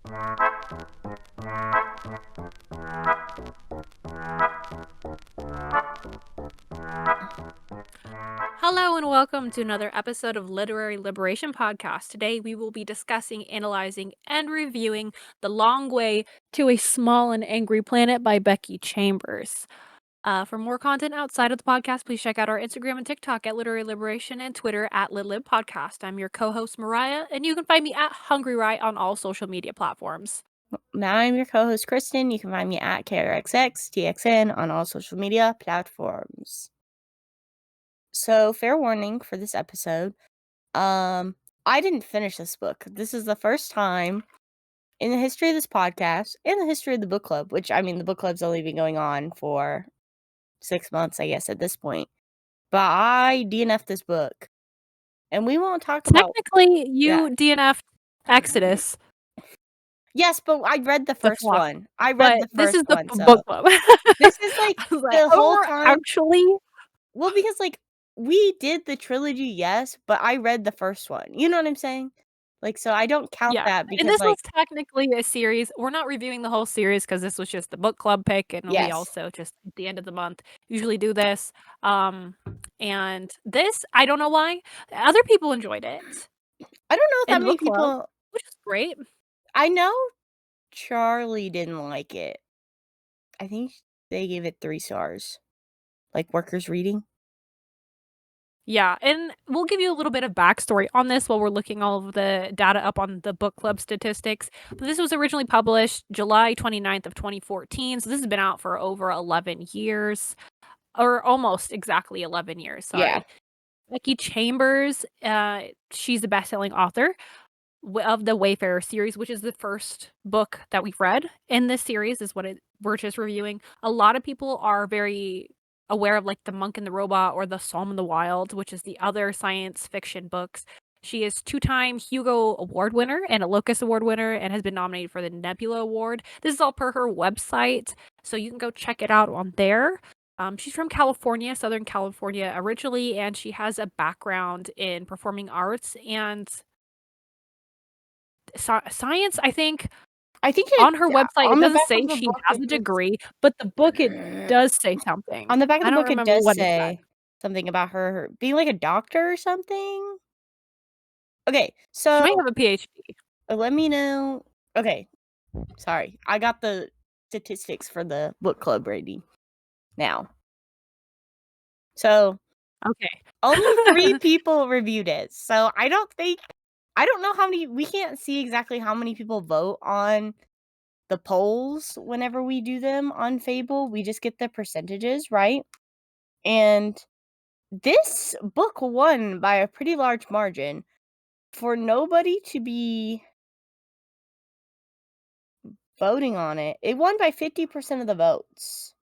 Hello and welcome to another episode of Literary Liberation Podcast. Today we will be discussing, analyzing, and reviewing The Long Way to a Small and Angry Planet by Becky Chambers. For more content outside of the podcast, please check out our Instagram and TikTok at Literary Liberation and Twitter at LitLibPodcast. I'm your co-host Mariah, and you can find me at Hungry Right on all social media platforms. I'm your co-host Kristen. You can find me at KRXXTXN on all social media platforms. So, fair warning for this episode. I didn't finish this book. This is the first time in the history of this podcast, in the history of the book club, which, I mean, the book club's only been going on for 6 months, I guess, at this point. But I DNF'd this book. And we won't talk about... Technically, you DNF'd Exodus. Yes, but I read the first one. I read But the this first is the one, so... book club. This is, like, I was like, the whole "Oh, time... actually?" Well, because, like, we did the trilogy, yes, but I read the first one. You know what I'm saying? Like, so I don't count that And because, this was like... technically a series. We're not reviewing the whole series because this was just the book club pick, and we Yes. also just at the end of the month usually do this. And this, I don't know why. Other people enjoyed it I don't know if in that the many book club, people... which is great. I know Charlie didn't like it. I think they gave it 3 stars. Like, workers reading. Yeah, and we'll give you a little bit of backstory on this while we're looking all of the data up on the book club statistics. But this was originally published July 29th of 2014, so this has been out for over 11 years. Or almost exactly 11 years, sorry. Yeah. Becky Chambers, she's a best-selling author of the Wayfarer series, which is the first book that we've read in this series, is what we're just reviewing. A lot of people are very aware of, like, The Monk and the Robot or The Psalm in the Wild, which is the other science fiction books. She is 2-time Hugo Award winner and a Locus Award winner and has been nominated for the Nebula Award. This is all per her website, so you can go check it out on there. She's from California, Southern California originally, and she has a background in performing arts and science, I think. I think On her website, it doesn't say she has a it degree, but the book, it does say something. On the back of I the don't book, it remember does what it said. say something about her being, like, a doctor or something? Okay, She so... might have a PhD. let me know... Okay, sorry. I got the statistics for the book club rating now. So... Okay. only 3 people reviewed it, so I don't know how many... we can't see exactly how many people vote on the polls whenever we do them on Fable. We just get the percentages, right? And this book won by a pretty large margin. For nobody to be voting on it, it won by 50% of the votes.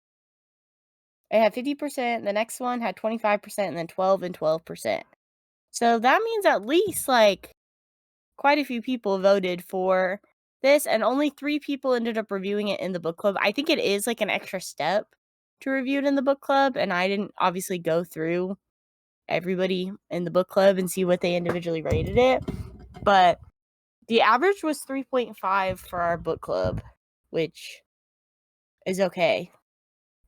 It had 50%, the next one had 25%, and then 12 and 12%. So that means at least, like, quite a few people voted for this, and only 3 people ended up reviewing it in the book club. I think it is, like, an extra step to review it in the book club, and I didn't obviously go through everybody in the book club and see what they individually rated it, but the average was 3.5 for our book club, which is okay.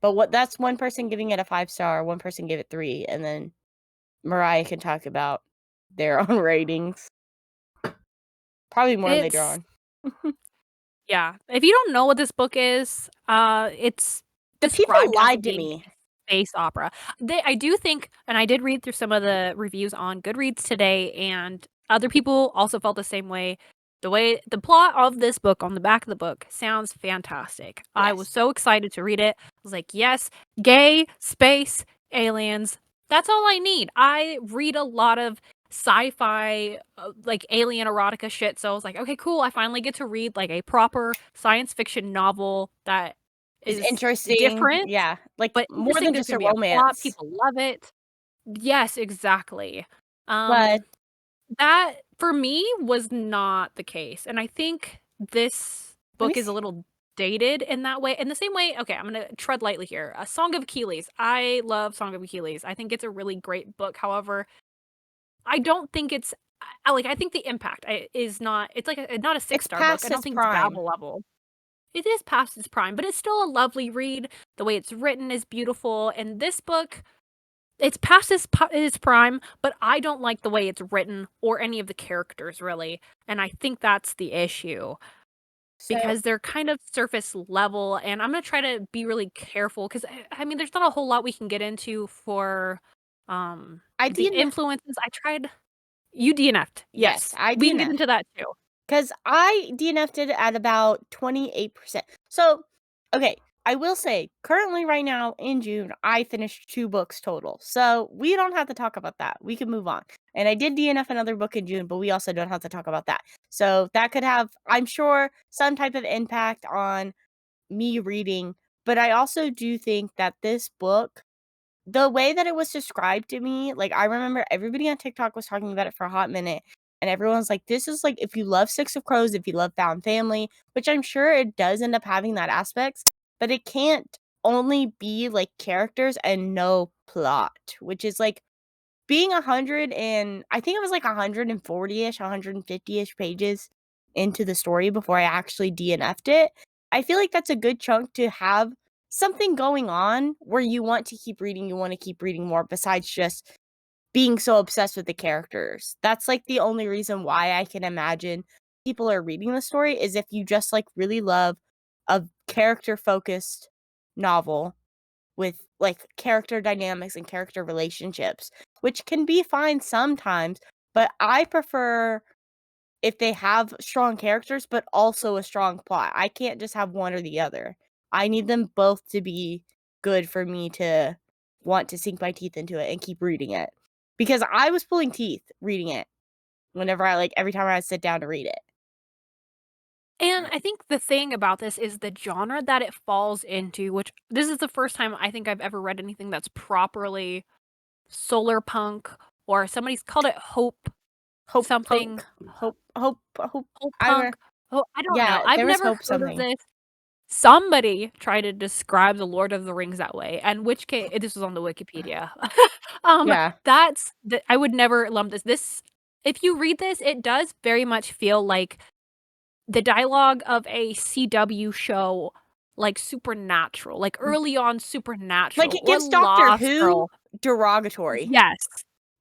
But that's one person giving it a 5-star, one person gave it 3, and then Mariah can talk about their own ratings. Probably more later on. Yeah. If you don't know what this book is, it's The people described as lied to being me. a space opera. I do think, and I did read through some of the reviews on Goodreads today, and other people also felt the same way. The plot of this book on the back of the book sounds fantastic. I was Yes. so excited to read it. I was like, yes, gay, space, aliens. That's all I need. I read a lot of sci-fi, like alien erotica shit, so I was like, okay, cool, I finally get to read, like, a proper science fiction novel that It's is interesting. different, Yeah, like, but more interesting. than There's just a gonna be a plot, romance. people love it. Yes, exactly. But That, for me, was not the case, and I think this book is a little dated in that way. In the same way, okay, I'm gonna tread lightly here. A Song of Achilles. I love Song of Achilles. I think it's a really great book. However, I don't think it's I think the impact is not it's like not a It's six-star book. I past don't its think it's prime. Babel level. It is past its prime, but it's still a lovely read. The way it's written is beautiful, and this book, it's past its prime, but I don't like the way it's written or any of the characters really, and I think that's the issue So because they're kind of surface level, and I'm gonna try to be really careful 'cause I mean, there's not a whole lot we can get into for, I the didn't influences. I tried You DNF'd, yes, yes. I We can get DNF'd. into that too. 'Cause I DNF'd it at about 28%. So, okay, I will say, currently right now in June, I finished 2 books total. So, we don't have to talk about that. We can move on. And I did DNF another book in June, but we also don't have to talk about that. So, that could have, I'm sure, some type of impact on me reading, but I also do think that this book, the way that it was described to me, like, I remember everybody on TikTok was talking about it for a hot minute, and everyone's like, "This is like if you love Six of Crows, if you love Found Family," which I'm sure it does end up having that aspects, but it can't only be, like, characters and no plot, which is, like, being 100 and I think it was, like, 140-ish, 150-ish pages into the story before I actually DNF'd it. I feel like that's a good chunk to have something going on where you want to keep reading, you wanna keep reading more besides just being so obsessed with the characters. That's, like, the only reason why I can imagine people are reading the story is if you just, like, really love a character-focused novel with, like, character dynamics and character relationships, which can be fine sometimes, but I prefer if they have strong characters, but also a strong plot. I can't just have one or the other. I need them both to be good for me to want to sink my teeth into it and keep reading it. Because I was pulling teeth reading it whenever I like every time I would sit down to read it. And I think the thing about this is the genre that it falls into, which this is the first time I think I've ever read anything that's properly solar punk, or somebody's called it hope Hope something, punk, hope hope I re punk. Oh, I don't know. yeah, I've there was never hope heard of something. this. Somebody tried to describe The Lord of the Rings that way, and which case this was on the Wikipedia. Yeah, That's I would never lump this. If you read this, it does very much feel like the dialogue of a CW show, like Supernatural, like early on like, Supernatural it or gives Doctor Lost Who Girl. derogatory, Yes.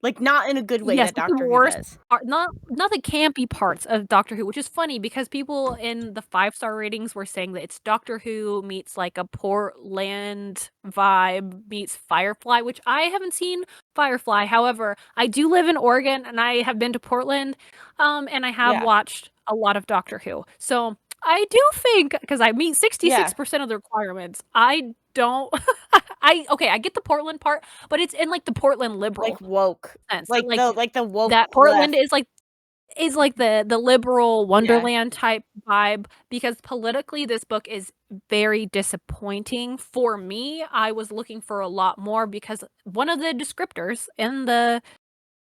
like, not in a good way Yes, that like the Doctor Who worst does. part, not the campy parts of Doctor Who, which is funny because people in the five-star ratings were saying that it's Doctor Who meets, like, a Portland vibe meets Firefly, which I haven't seen Firefly. However, I do live in Oregon, and I have been to Portland, and I have Yeah, watched a lot of Doctor Who. So, I do think, because I meet yeah, 66% of the requirements, I don't okay, I get the Portland part, but it's in, like, the Portland like, liberal woke, sense. So, like, like, the woke that Portland left. is like the liberal Yeah, wonderland type vibe, because politically, this book is very disappointing for me. I was looking for a lot more because one of the descriptors in the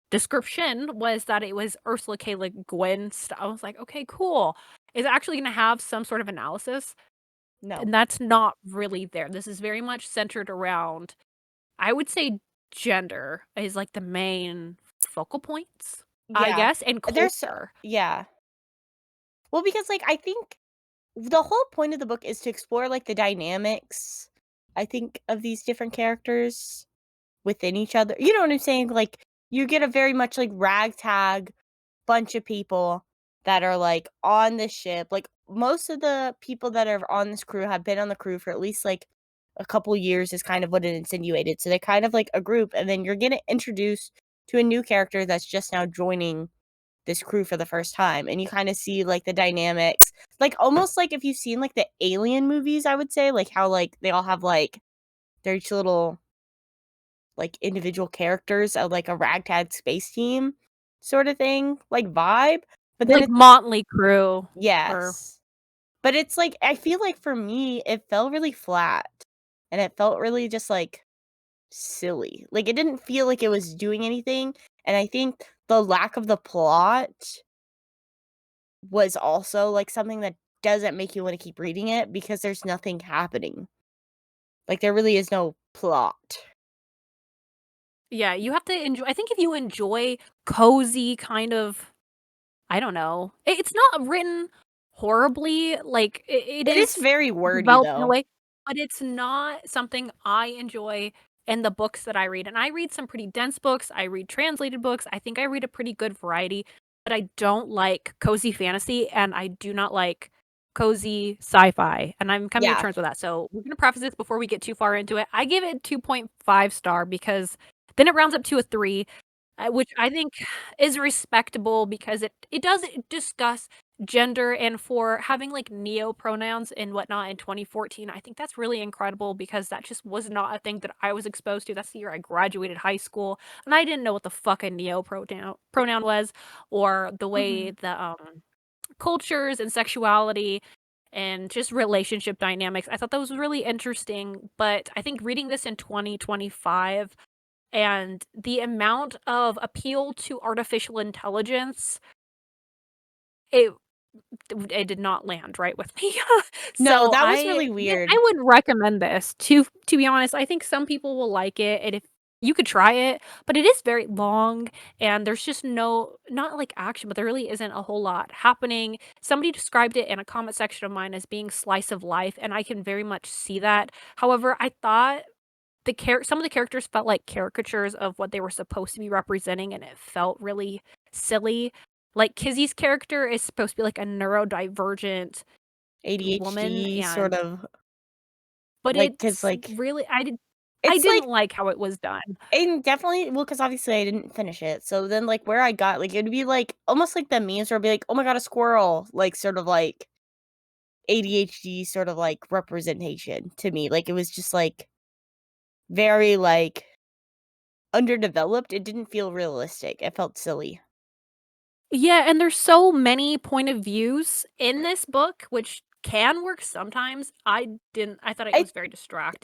description was that it was Ursula K. Le Guin I was like, "Okay, cool." Is it actually gonna have some sort of analysis? no. And that's not really there. This is very much centered around, I would say, gender is, like, the main focal points, I Yeah, guess, and there's culture. yeah. Well, because, like, I think the whole point of the book is to explore, like, the dynamics, I think, of these different characters within each other. You know what I'm saying? Like, you get a very much, like, ragtag bunch of people that are, like, on this ship. Like, most of the people that are on this crew have been on the crew for at least, like, a couple years is kind of what it insinuated. So they're kind of like a group, and then you're getting introduced to a new character that's just now joining this crew for the first time, and you kinda see, like, the dynamics. Like, almost like if you've seen, like, the Alien movies, I would say, like, how, like, they all have, like, their each little, like, individual characters of, like, a ragtag space team sorta thing, like, vibe, but then Like it's Motley Crue or yes. But it's like I feel like for me, it felt really flat, and it felt really just, like, silly. Like, it didn't feel like it was doing anything, and I think the lack of the plot was also, like, something that doesn't make you wanna keep reading it because there's nothing happening. Like, there really is no plot. Yeah, you have to enjoy I think if you enjoy cozy kind of I don't know. It's not written horribly, like, it It is is very wordy, developed in a though. way, but it's not something I enjoy in the books that I read, and I read some pretty dense books, I read translated books, I think I read a pretty good variety, but I don't like cozy fantasy, and I do not like cozy sci-fi, and I'm coming to Yeah. terms with that, so we're gonna preface this before we get too far into it. I give it 2.5 star because then it rounds up to a 3, which I think is respectable because it does discuss gender and for having, like, neo pronouns and whatnot in 2014, I think that's really incredible because that just was not a thing that I was exposed to. That's the year I graduated high school, and I didn't know what the fuck a neo pronoun was or the way Mhm. the, cultures and sexuality and just relationship dynamics. I thought that was really interesting, but I think reading this in 2025 and the amount of appeal to artificial intelligence, it it did not land right with me. No, So that was really I weird. would recommend this to be honest. I think some people will like it, and if you could try it, but it is very long, and there's just not like action, but there really isn't a whole lot happening. Somebody described it in a comment section of mine as being slice of life, and I can very much see that. However, I thought some of the characters felt like caricatures of what they were supposed to be representing, and it felt really silly. Like, Kizzy's character is supposed to be, like, a neurodivergent woman, ADHD sort and of but like, cause it's like really I it's like didn't like how it was done. and definitely well, cause obviously I didn't finish it, so then, like, where I got like, it'd be, like, almost like the memes where it'd be like, "Oh my god, a squirrel," like, sort of like ADHD sort of, like, representation to me, like, it was just, like, very, like, underdeveloped, it didn't feel realistic, it felt silly. Yeah, and there's so many point of views in this book, which can work sometimes. I thought it I was very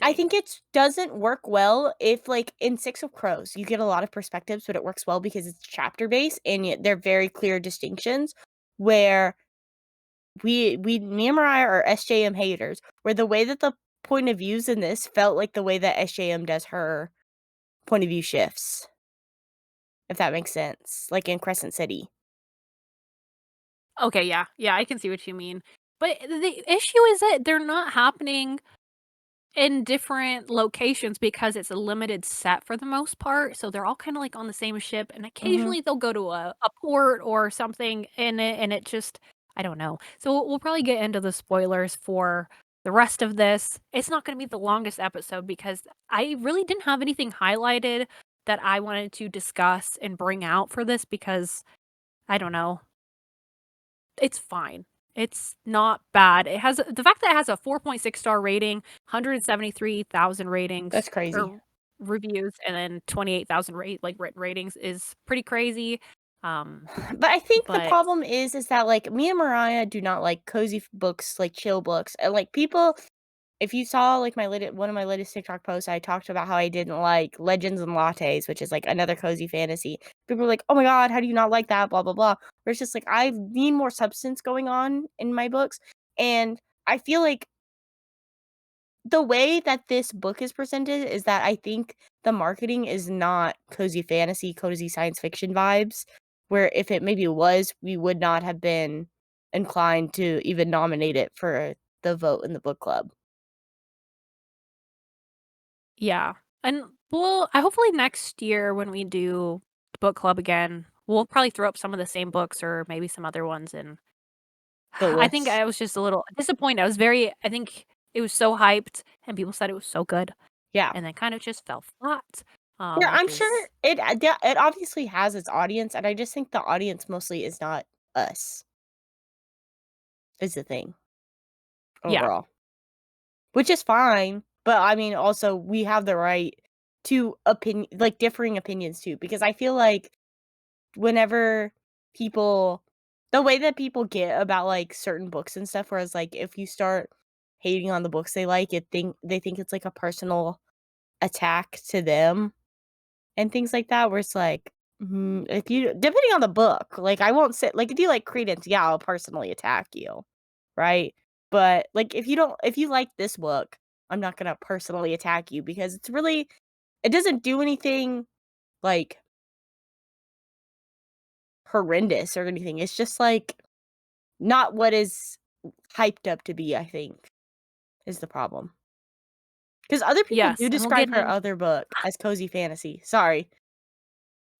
I distracting. think it doesn't work well if, like, in Six of Crows, you get a lot of perspectives, but it works well because it's chapter based and yet they're very clear distinctions where me and Mariah are SJM haters, where the way that the point of views in this felt like the way that SJM does her point of view shifts, if that makes sense, like in Crescent City. Okay, yeah, yeah, I can see what you mean. But the issue is that they're not happening in different locations because it's a limited set for the most part, so they're all kinda, like, on the same ship, and Mhm. occasionally they'll go to a port or something in it, and it just I don't know. So we'll probably get into the spoilers for the rest of this. It's not gonna be the longest episode because I really didn't have anything highlighted that I wanted to discuss and bring out for this because, I don't know. It's fine. It's not bad. It has the fact that it has a 4.6 star rating, 173,000 ratings That's crazy. or reviews, and then 28,000 written ratings is pretty crazy. Um, But I think the but problem is that, like, me and Mariah do not like cozy books, like chill books, and, like, people if you saw, like, one of my latest TikTok posts, I talked about how I didn't like Legends and Lattes, which is, like, another cozy fantasy. People were like, "Oh my god, how do you not like that? Blah, blah, blah." Where it's just like, I need more substance going on in my books, and I feel like the way that this book is presented is that I think the marketing is not cozy fantasy, cozy science fiction vibes, where if it maybe was, we would not have been inclined to even nominate it for the vote in the book club. yeah. And I hopefully next year when we do book club again, we'll probably throw up some of the same books or maybe some other ones and The I think list. I was just a little disappointed. I think it was so hyped and people said it was so good Yeah. and then kind of just fell flat, Yeah, which I'm is sure it obviously has its audience, and I just think the audience mostly is not us, is the thing, yeah. overall. Which is fine, but, I mean, also, we have the right to differing opinions too, because I feel like whenever people the way that people get about, like, certain books and stuff, whereas, like, if you start hating on the books they like, they think it's, like, a personal attack to them and things like that, where it's like, if you depending on the book, like, I won't say like, if you like Credence, yeah, I'll personally attack you, right? But, like, if you like this book, I'm not gonna personally attack you because it doesn't do anything like, horrendous or anything. It's just, like, not what is hyped up to be, I think, is the problem. Because other people Yes, do and we'll describe get her in. other book as cozy fantasy. Sorry.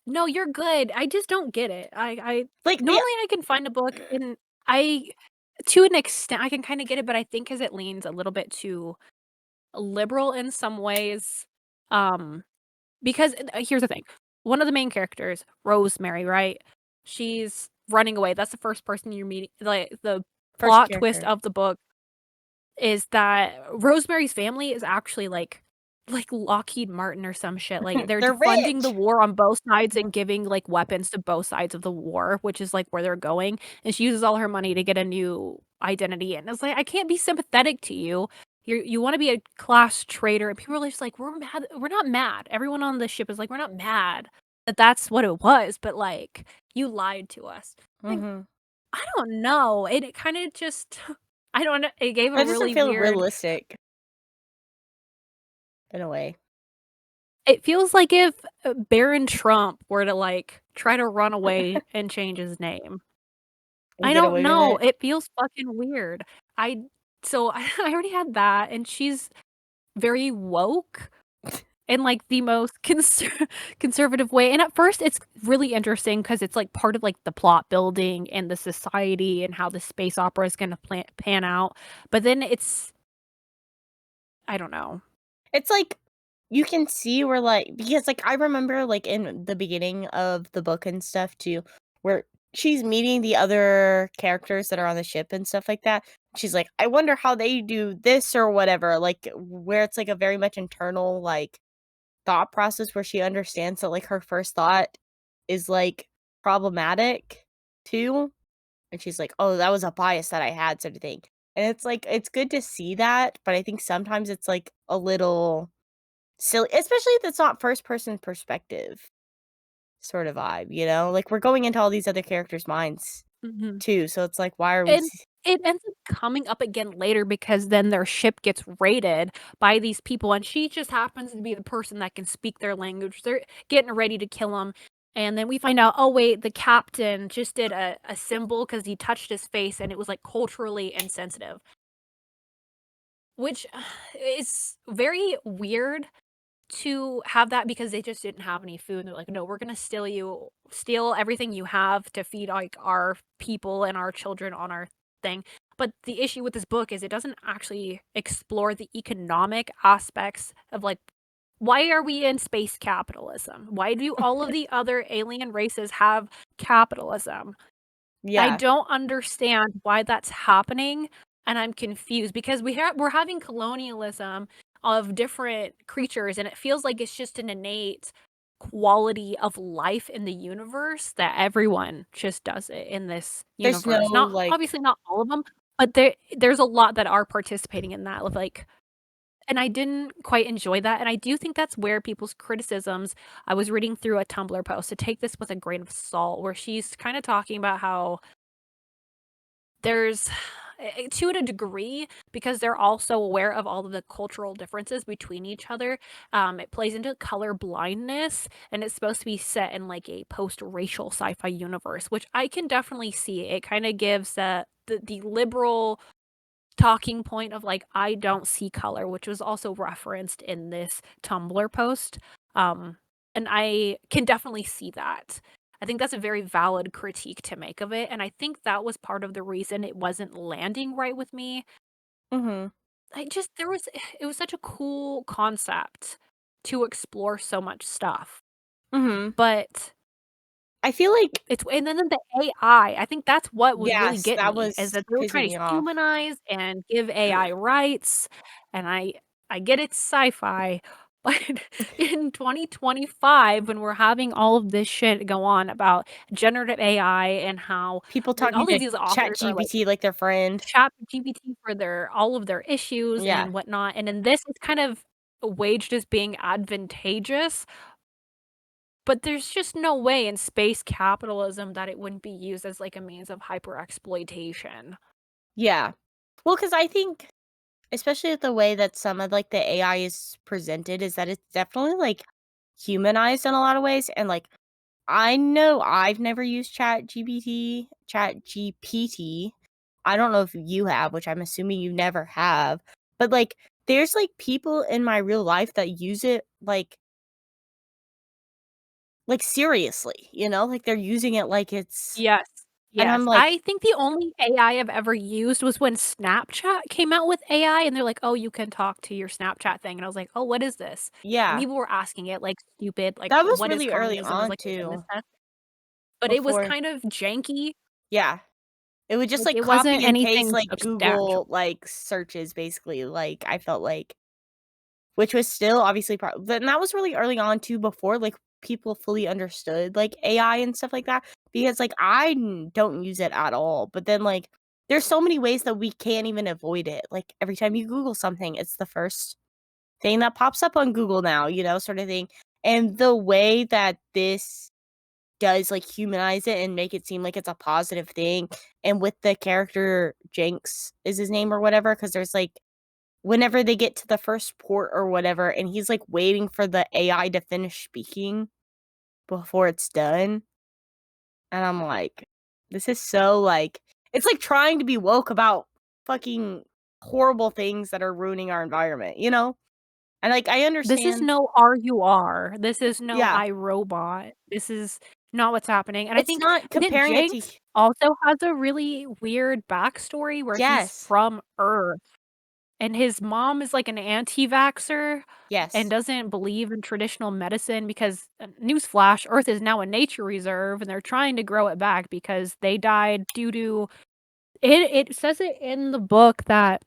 No, you're good. I just don't get it. I Like, the normally I can find a book and I to an extent I can kinda get it, but I think 'cause it leans a little bit too liberal in some ways, um, because here's the thing, one of the main characters, Rosemary, right? She's running away, that's the first person you're meeting like, the first plot twist character. of the book is that Rosemary's family is actually like Lockheed Martin or some shit, like, they're They're funding the rich! war on both sides Mhm. and giving, like, weapons to both sides of the war, which is, like, where they're going, and she uses all her money to get a new identity, and it's like, "I can't be sympathetic to you. You wanna be a class traitor," and people are just like, we're not mad." Everyone on the ship is like, "We're not mad that that's what it was, but, like, you lied to us." Like, Mhm. I don't know, it kinda just I don't know, it gave a That doesn't really feel weird. realistic in a way. It feels like if, Baron Trump were to, like, try to run away and change his name. And I get don't away with know, it. it feels fucking weird. I so I already had that, and she's very woke in, like, the most conservative way, and at first, it's really interesting because it's, like, part of, like, the plot building and the society and how the space opera is gonna pan out, but then it's I don't know. It's like, you can see where, like because, like, I remember, like, in the beginning of the book and stuff too, where she's meeting the other characters that are on the ship and stuff like that. She's like, "I wonder how they do this," or whatever, like, where it's, like, a very much internal, like, thought process where she understands that, like, her first thought is, like, problematic too, and she's like, "Oh, that was a bias that I had," sort of thing. And it's like, it's good to see that, but I think sometimes it's, like, a little silly, especially if it's not first person perspective sort of vibe, you know? Like, we're going into all these other characters' minds Mhm. too, so it's like, why are we And it ends up coming up again later because then their ship gets raided by these people, and she just happens to be the person that can speak their language. They're getting ready to kill him, and then we find out, oh wait, the captain just did a symbol because he touched his face, and it was like culturally insensitive, which is very weird to have that because they just didn't have any food. They're like, "No, we're gonna steal everything you have to feed, like, our people and our children on our thing." But the issue with this book is it doesn't actually explore the economic aspects of, like, why are we in space capitalism? Why do all of the other alien races have capitalism? I yeah, don't understand why that's happening, and I'm confused because we're having colonialism of different creatures, and it feels like it's just an innate quality of life in the universe that everyone just does it in this there's no, universe. Not like obviously not all of them, but there's a lot that are participating in that, with, like and I didn't quite enjoy that, and I do think that's where people's criticisms. I was reading through a Tumblr post, to take this with a grain of salt, where she's kinda talking about how there's to a degree, because they're also aware of all of the cultural differences between each other, it plays into color blindness, and it's supposed to be set in, like, a post-racial sci-fi universe, which I can definitely see. It kinda gives, the liberal talking point of, like, "I don't see color," which was also referenced in this Tumblr post, um, and I can definitely see that. I think that's a very valid critique to make of it, and I think that was part of the reason it wasn't landing right with me. mhm, I just there was it was such a cool concept to explore so much stuff, mhm. but I feel like it's and then the AI, I think that's what was really yes, getting that me, is was that they were pissing trying me to off. humanize and give AI rights, and I get it's sci-fi, but in 2025, when we're having all of this shit go on about generative AI and how, People like, talking all of to these authors are, like, ChatGPT like their friend. ChatGPT for their all of their issues Yeah. and whatnot, and then this is kind of waged as being advantageage, but there's just no way in space capitalism that it wouldn't be used as, like, a means of hyper exploitation. Yeah. Well, because I think, especially with the way that some of, like, the AI is presented, is that it's definitely, like, humanized in a lot of ways, and, like, I know I've never used ChatGPT. I don't know if you have, which I'm assuming you never have, but, like, there's, like, people in my real life that use it, seriously, like, they're using it like it's Yes. and I'm Yes. like, I think the only AI I've ever used was when Snapchat came out with AI, and they're like, "Oh, you can talk to your Snapchat thing," and I was like, "Oh, what is this?" And yeah. people were asking it, like, stupid, like, That was "What is really early communism?" as, on like, a litmus too, test, but it was before kind of janky, yeah. It would just, like, like, it wasn't copy and paste, anything like, substantial. Google, like, searches, basically, like, I felt like which was still obviously but and that was really early on too before, like, people fully understood, like, AI and stuff like that, because, like, don't use it at all, but then, like, there's so many ways that we can't even avoid it, like, every time you Google something, it's the first thing that pops up on Google now, sort of thing, and the way that this does, like, humanize it and make it seem like it's a positive thing, and with the character Jenks is his name or whatever, because there's, like whenever they get to the first port or whatever, and he's, like, waiting for the AI to finish speaking before it's done, and I'm like, "This is so, like" it's like trying to be woke about fucking horrible things that are ruining our environment, you know? And, like, I This is understand no RUR. This is no yeah. iRobot. This is not what's happening, and It's not I think comparing it to Jenks also has a really weird backstory where he's yes. from Earth, and his mom is, like, an anti-vaxxer and Yes. doesn't believe in traditional medicine because newsflash, Earth is now a nature reserve, and they're trying to grow it back because they died due to it says it in the book that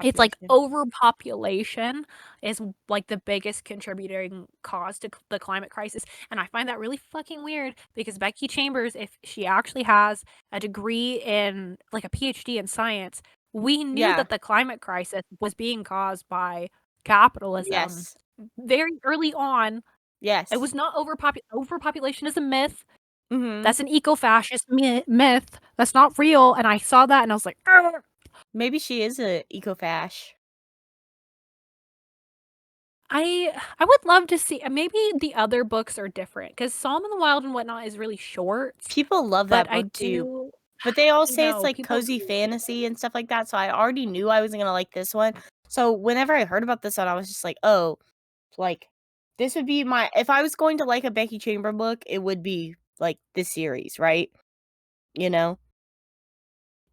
it's like Overpopulation. overpopulation is, like, the biggest contributing cause to the climate crisis, and I find that really fucking weird because Becky Chambers, if she actually has a degree in like, a PhD in science, we knew Yeah. that the climate crisis was being caused by capitalism Yes. very early on. It Yes. was not overpopulation is a myth. Mhm. That's an eco-fascist myth. That's not real, and I saw that and I was like, "Ugh." Maybe she is a eco-fash. I would love to see maybe the other books are different because Psalm in the Wild and Whatnot is really short, People love but that I book too, do but they all I say it's, know, like, people cozy really like it. fantasy and stuff like that, so I already knew I wasn't gonna like this one. So whenever I heard about this one, I was just like, "Oh, like, this would be my" if I was going to like a Becky Chamber book, it would be, like, this series, right? You know?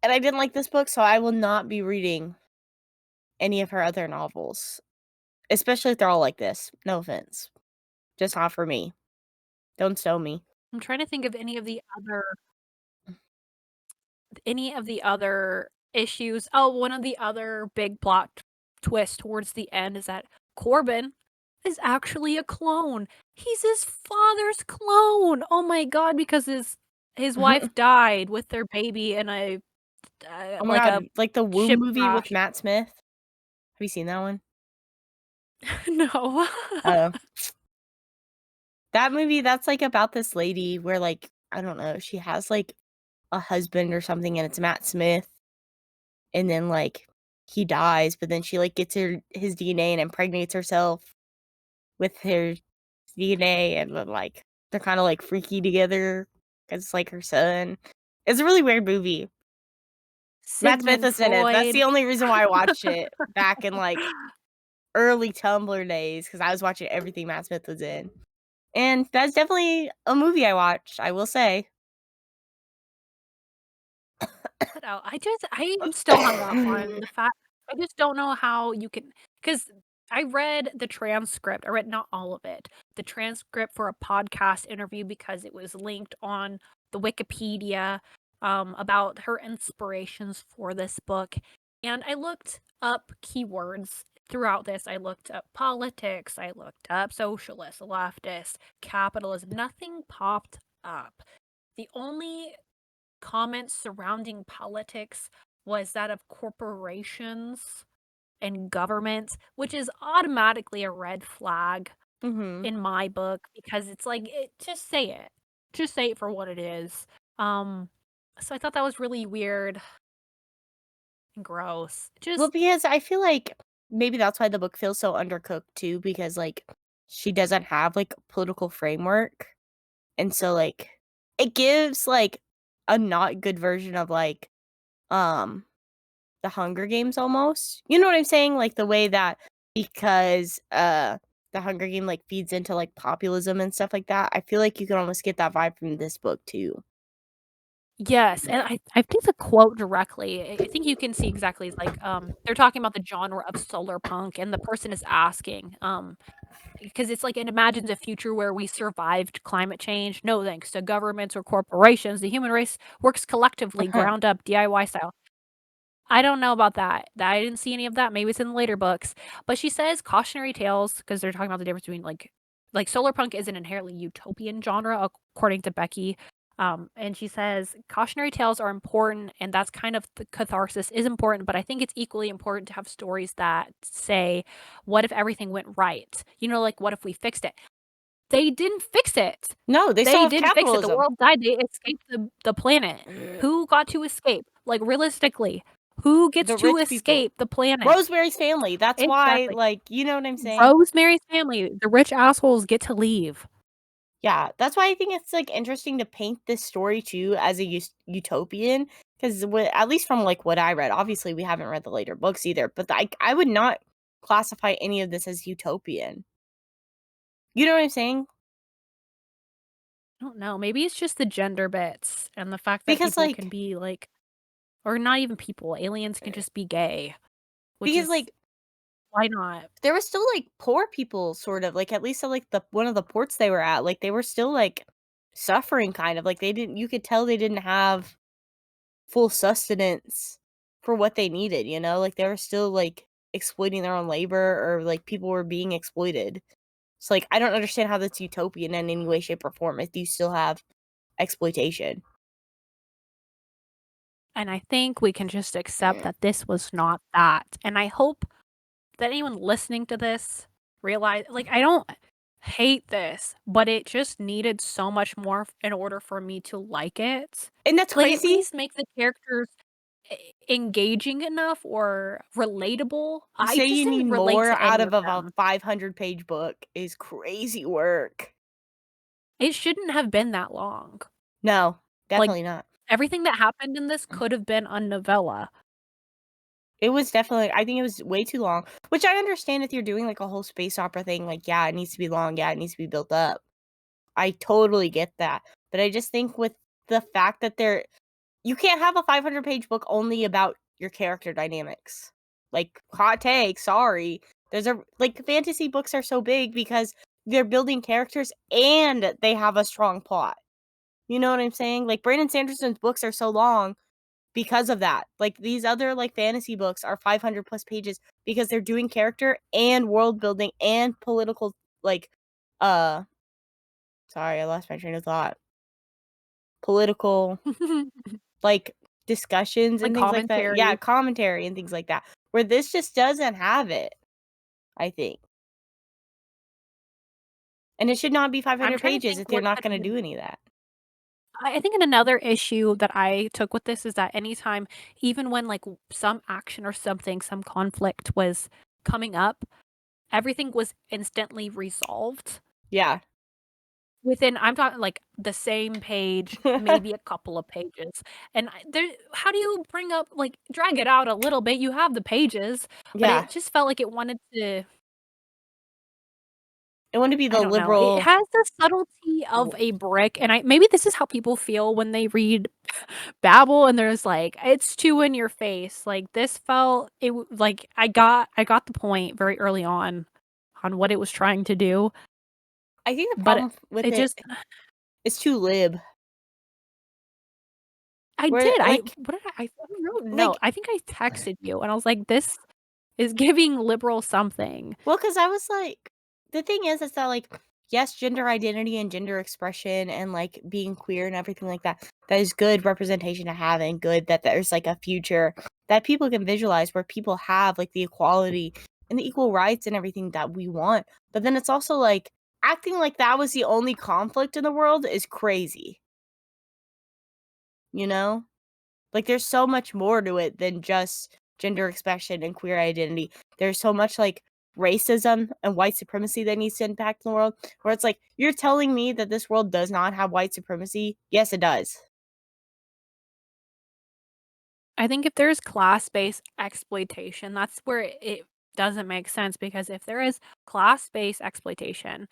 And I didn't like this book, so I will not be reading any of her other novels, especially if they're all like this. No offense. Just not for me. Don't stone me. I'm trying to think of any of the other issues. Oh, one of the other big plot twists towards the end is that Corbin is actually a clone. He's his father's clone. Oh my god, because his wife died with their baby in a Oh my like god, a like the Womb ship movie with crash. Matt Smith? Have you seen that one? No. Oh. That movie, that's, like, about this lady where, like, I don't know, she has, like, a husband or something, and it's Matt Smith, and then, like, he dies, but then she, like, gets his DNA and impregnates herself with his DNA, and then, like, they're kinda, like, freaky together 'cause it's, like, her son. It's a really weird movie. Matt Smith Sigmund is in it. That's Freud. the only reason why I watched it back in, like, early Tumblr days because I was watching everything Matt Smith was in. And that's definitely a movie I watched, I will say. But, I am still hung up on the fact I just don't know how you can, because I read the transcript. I read not all of it, the transcript for a podcast interview because it was linked on the Wikipedia, about her inspirations for this book, and I looked up keywords throughout this. I looked up politics, I looked up socialist, leftist, capitalist, nothing popped up. The only comments surrounding politics was that of corporations and government, which is automatically a red flag Mhm. in my book because it's like, just say it. Just say it for what it is. Um, so I thought that was really weird and gross. Well, Just because I feel like maybe that's why the book feels so undercooked too, because, like, she doesn't have, like, a political framework, and so, like, it gives, like, a not good version of, like, um, the Hunger Games almost. You know what I'm saying? Like, the way that because, the Hunger Game, like, feeds into, like, populism and stuff like that, I feel like you can almost get that vibe from this book too. Yes, and I think the quote directly, I think you can see exactly, like, they're talking about the genre of solar punk, and the person is asking, because it's like it imagines a future where we survived climate change, no thanks to governments or corporations. The human race works collectively, Uh-huh. ground up, DIY style. I don't know about that. I didn't see any of that. Maybe it's in the later books. But she says cautionary tales because they're talking about the difference between like solar punk is an inherently utopian genre according to Becky. And she says cautionary tales are important, and that's kind of the catharsis is important. But I think it's equally important to have stories that say, "What if everything went right? You know, like what if we fixed it?" They didn't fix it. No, they still They have didn't fix it. The capitalism. world died. They escaped the planet. Who got to escape? Like, realistically, who gets The to rich people. escape the planet? Rosemary's Family, that's why, Exactly. like, you know what I'm saying? Rosemary's Family, the rich assholes get to leave. Yeah, that's why I think it's, like, interesting to paint this story too as a utopian, 'cause at least from, like, what I read, obviously, we haven't read the later books either, but I would not classify any of this as utopian. You know what I'm saying? I don't know, maybe it's just the gender bits and the fact that Because, people can like be, like or not even people, aliens can just be gay, which because, is like, why not? there was still, like, poor people sort of, like, at least at, like, the one of the ports they were at, like, they were still, like, suffering kind of, like, they didn't you could tell they didn't have full sustenance for what they needed, you know? Like, they were still, like, exploiting their own labor or, like, people were being exploited. It's like, I don't understand how that's utopian in any way, shape, or form if you still have exploitation. And I think we can just accept that this was not that, and I hope that anyone listening to this realize like, I don't hate this, but it just needed so much more in order for me to like it. And that's Like, at crazy. least make the characters engaging enough or relatable. To I say just you need didn't relate more to out any of of a them. 500-page book is crazy work. It shouldn't have been that long. No, Like, definitely not. everything that happened in this could have been a novella. It was definitely I think it was way too long, which I understand if you're doing, like, a whole space opera thing, like, yeah, it needs to be long, yeah, it needs to be built up. I totally get that, but I just think with the fact that you can't have a 500-page book only about your character dynamics. Like, hot take, sorry. There's a like, fantasy books are so big because they're building characters and they have a strong plot. You know what I'm saying? Like, Brandon Sanderson's books are so long because of that. Like, these other, like, fantasy books are 500 plus pages because they're doing character and world building and political, like, uh sorry, I lost my train of thought. Political, like, discussions Like, and things like that. Yeah, commentary. commentary and things like that, where this just doesn't have it, I think. And it should not be I'm 500 trying to pages think if they're what not could gonna have do any of that. I think another issue that I took with this is that anytime, even when like some action or something, some conflict was coming up, everything was instantly resolved Yeah. within, I'm talking like the same page, maybe a couple of pages. And there, how do you bring up, like, drag it out a little bit? You have the pages, but Yeah. it just felt like it wanted to, It wouldn't be I the don't know. It liberal has the subtlety of w a brick, and maybe this is how people feel when they read Babel, and there's like it's too in your face. Like this felt like I got the point very early on what it was trying to do, I think the but problem with it it just is too lib. I Where, did. I like what did I wrote no, like I think I texted you and I was like, this is giving liberal something. well, because I was like the thing is that, like, yes, gender identity and gender expression and, like, being queer and everything like that, that is good representation to have and good that there's, like, a future that people can visualize where people have, like, the equality and the equal rights and everything that we want. But then it's also, like, acting like that was the only conflict in the world is crazy, you know? Like, there's so much more to it than just gender expression and queer identity. There's so much, like, racism and white supremacy that needs to impact the world, where it's like, you're telling me that this world does not have white supremacy? Yes, it does. I think if there's class-based exploitation, that's where it doesn't make sense because if there is class-based exploitation,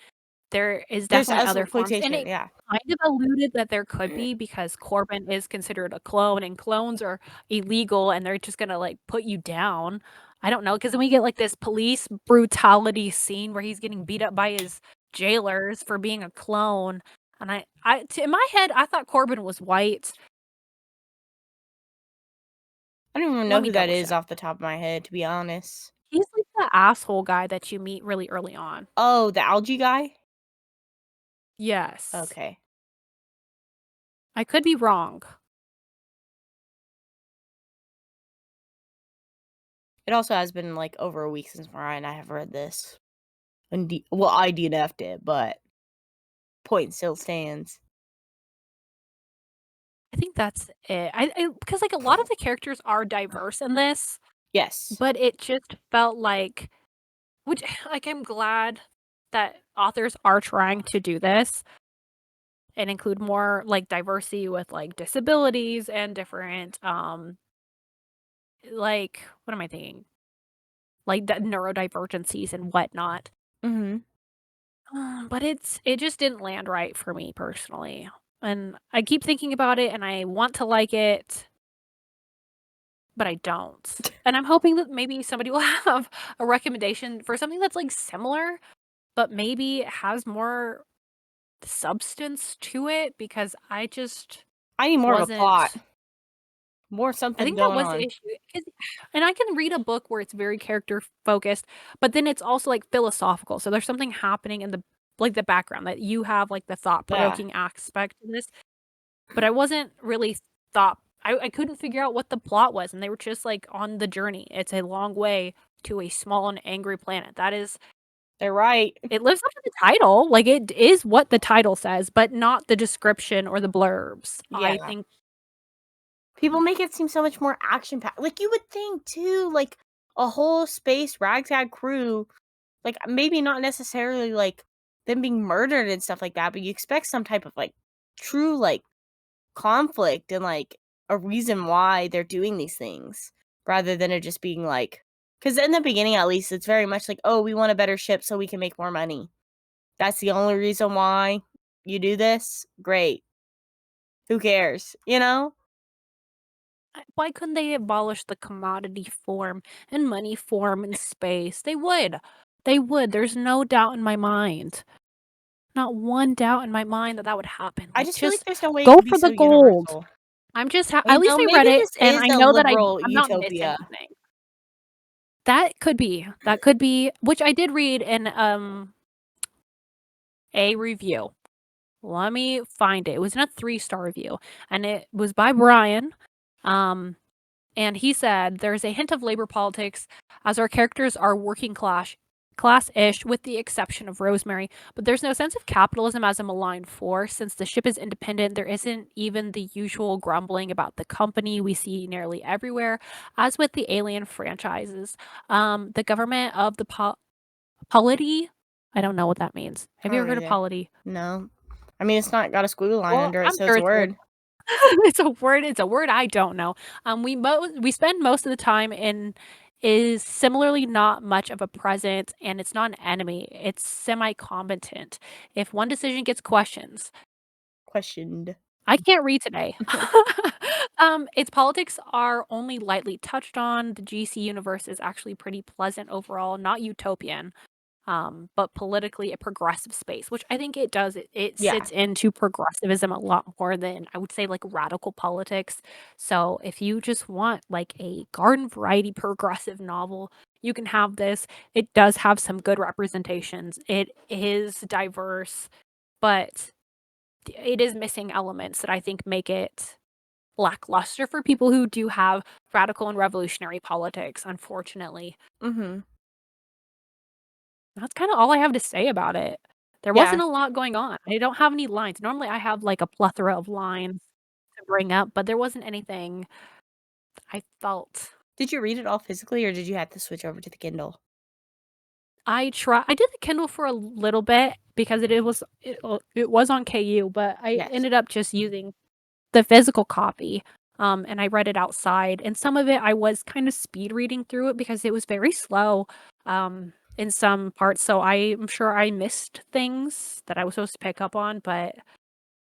there is There's definitely other forms, and exploitation, it yeah. kind of alluded that there could be because Corbin is considered a clone, and clones are illegal, and they're just gonna, like, put you down. I don't know, because then we get, like, this police brutality scene where he's getting beat up by his jailers for being a clone, and in my head, I thought Corbin was white. I don't even know Let who me that double is check. off the top of my head, to be honest. He's like the asshole guy that you meet really early on. Oh, the algae guy? Yes. Okay. I could be wrong. It also has been, like, over a week since Mariah and I have read this. And well, I DNF'd it, but point still stands. I think that's it. I because, like, a lot of the characters are diverse in this, Yes. but it just felt like which like, I'm glad that authors are trying to do this and include more, like, diversity with, like, disabilities and different, like, what am I thinking? Like, the neurodivergencies and whatnot. Mhm. But it just didn't land right for me personally, and I keep thinking about it, and I want to like it, but I don't, and I'm hoping that maybe somebody will have a recommendation for something that's, like, similar, but maybe has more substance to it because I just I need more of a plot. wasn't More I something think that going was the on. issue, 'cause and I can read a book where it's very character focused, but then it's also, like, philosophical, so there's something happening in the like, the background that you have, like, the Yeah. thought-provoking aspect in this, but I wasn't really I couldn't figure out what the plot was, and they were just, like, on the journey. It's a long way to a small and angry planet. That is They're right. it lives up to the title, like, it is what the title says, but not the description or the blurbs. I Yeah. think People make it seem so much more action-packed. Like, you would think too, like, a whole space ragtag crew, like, maybe not necessarily, like, them being murdered and stuff like that, but you expect some type of, like, true, like, conflict and, like, a reason why they're doing these things, rather than it just being like, because in the beginning, at least, it's very much like, "Oh, we want a better ship so we can make more money. That's the only reason why you do this? Great. Who cares?" You know? why couldn't they abolish the commodity form and money form in space? They would. They would. There's no doubt in my mind. Not one doubt in my mind that that would happen. I Like, just feel like just there's no way it go could be for so the gold. universal. I'm just You at least know, I read maybe it, this and is I a know that liberal I'm not missing utopia. anything. That could be, which I did read in, a review. Let me find it. It was in a 3-star review, and it was by Brian, um, and he said, "There's a hint of labor politics as our characters are working class-ish with the exception of Rosemary, but there's no sense of capitalism as a malign force. Since the ship is independent, there isn't even the usual grumbling about the company we see nearly everywhere, as with the Alien franchises. The government of the polity, I don't know what that means. I Have you don't ever heard of either. polity? No. I mean, it's not got a squiggly line Well, under it, I'm so sure it's a it's a word. word. It's a word I don't know. We spend most of the time in is similarly not much of a present, and it's not an enemy. It's semi-competent. If one decision gets questions, Questioned. I can't read today. Its politics are only lightly touched on. The GC universe is actually pretty pleasant overall, not utopian, but politically a progressive space, which I think it does. It Yeah. sits into progressivism a lot more than I would say like radical politics. So if you just want like a garden variety progressive novel, you can have this. It does have some good representations. It is diverse, but it is missing elements that I think make it lackluster for people who do have radical and revolutionary politics, unfortunately. Mhm. That's kinda all I have to say about it. There Yeah. wasn't a lot going on. I don't have any lines. Normally, I have, like, a plethora of lines to bring up, but there wasn't anything I felt Did you read it all physically, or did you have to switch over to the Kindle? I did the Kindle for a little bit because it was on KU, but I Yes. ended up just using the physical copy, and I read it outside, and some of it I was kind of speed reading through it because it was very slow, in some parts, so I'm sure I missed things that I was supposed to pick up on, but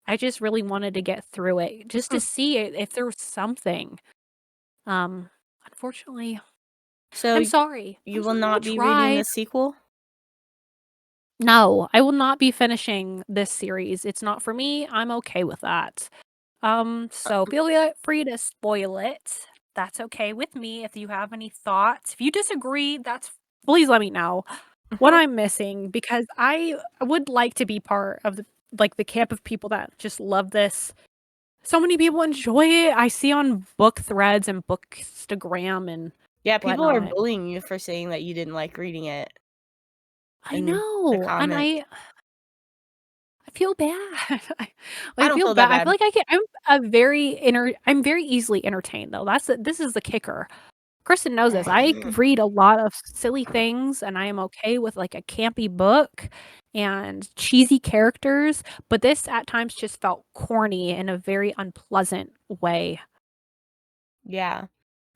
I just really wanted to get through it just to see if there was something. Um, Unfortunately, So I'm sorry. I'm you will sorry, I not be reading the tried. sequel? No, I will not be finishing this series. It's not for me. I'm okay with that. So feel free to spoil it. That's okay with me. If you have any thoughts, if you disagree, please let me know what I'm missing because I would like to be part of the camp of people that just love this. So many people enjoy it. I see on book threads and bookstagram and Yeah, people are whatnot. bullying you for saying that you didn't like reading it I in the know, and comments. I feel bad. I I don't feel feel that bad. I feel bad. like I'm very easily entertained though. This is the kicker. Kristen knows this. I read a lot of silly things and I am okay with like a campy book and cheesy characters, but this at times just felt corny in a very unpleasant way. Yeah.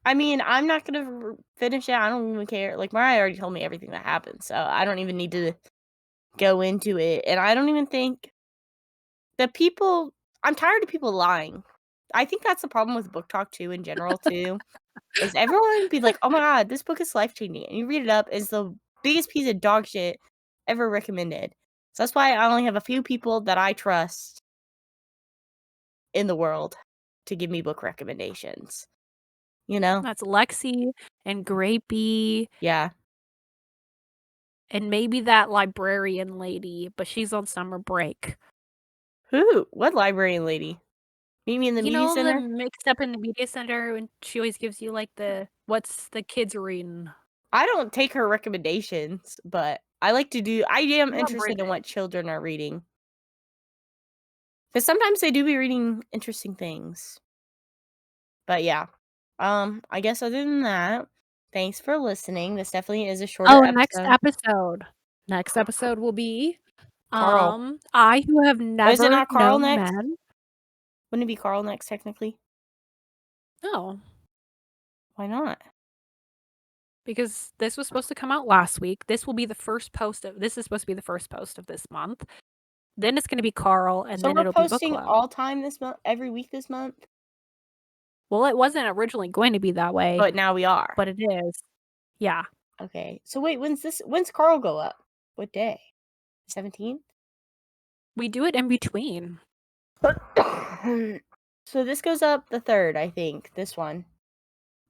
I mean, I'm not gonna finish it. I don't even care. Like Mariah already told me everything that happened, so I don't even need to go into it. And I don't even think the people. I'm tired of people lying. I think that's the problem with book talk too, in general too. Is everyone be like, "Oh my god, this book is life changing," and you read it up, it's the biggest piece of dog shit ever recommended. So that's why I only have a few people that I trust in the world to give me book recommendations. You know? That's Lexi and Grapey Yeah. and maybe that librarian lady, but she's on summer break. Who? What librarian lady? Meet me in the You media know, the center? mixed up in the media center and she always gives you like what's the kids reading? I don't take her recommendations, but I am What interested in Bridget? what children are reading. Because sometimes they do be reading interesting things. But yeah. I guess other than that, thanks for listening. This definitely is a shorter Oh, next episode. episode. Next episode will be Carl. I who have Is it never not Carl known next? men. Wouldn't it be Carl next technically? No, Why not? because this was supposed to come out last week. This is supposed to be the first post of this month. Then it's going to be Carl and So then we're it'll be book posting club. all time this month, every week this month, Well, it wasn't originally going to be that way, but now we are. but it is. Yeah. Okay. So wait, when's Carl go up? What day? 17th? We do it in between. So this goes up the 3rd, I think, this one.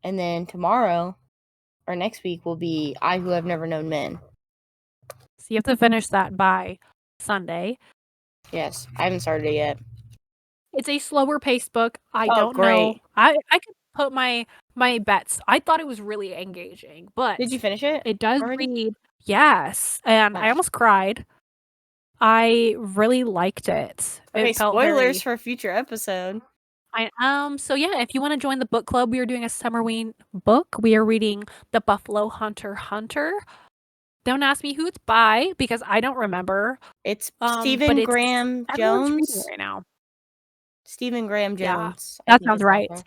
And then tomorrow or next week will be I Who Have Never Known Men. So you have to finish that by Sunday. Yes, I haven't started it yet. It's a slower paced book. I Oh, don't know. great. I could put my bets. I thought it was really engaging, Did you but finish it it does already? read. Yes, and I Nice. almost cried. I really liked it. Okay, It felt spoilers very for a future episode. so yeah, if you want to join the book club, we are doing a Summerween book. We are reading The Buffalo Hunter. Don't ask me who it's by because I don't remember. It's But Stephen it's Graham everyone's reading it Jones. right now. Stephen Graham Yeah. Jones, I That think sounds is the right. author.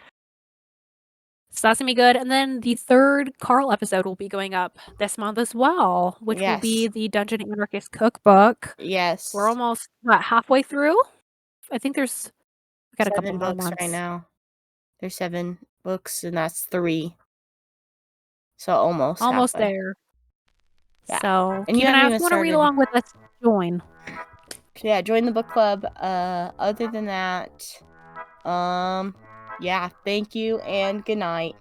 So that's gonna be good. And then the third Carl episode will be going up this month as well, which will be Yes. the Dungeon Anarchist cookbook. We're Yes. almost halfway through. I think we got a couple 7 more books right months. now. There's 7 books, and that's 3. So almost Almost halfway. there. Yeah. So And you keep an haven't eye out if even you want to read started. along with us. Join. So yeah, join the book club. Other than that, yeah, thank you and good night.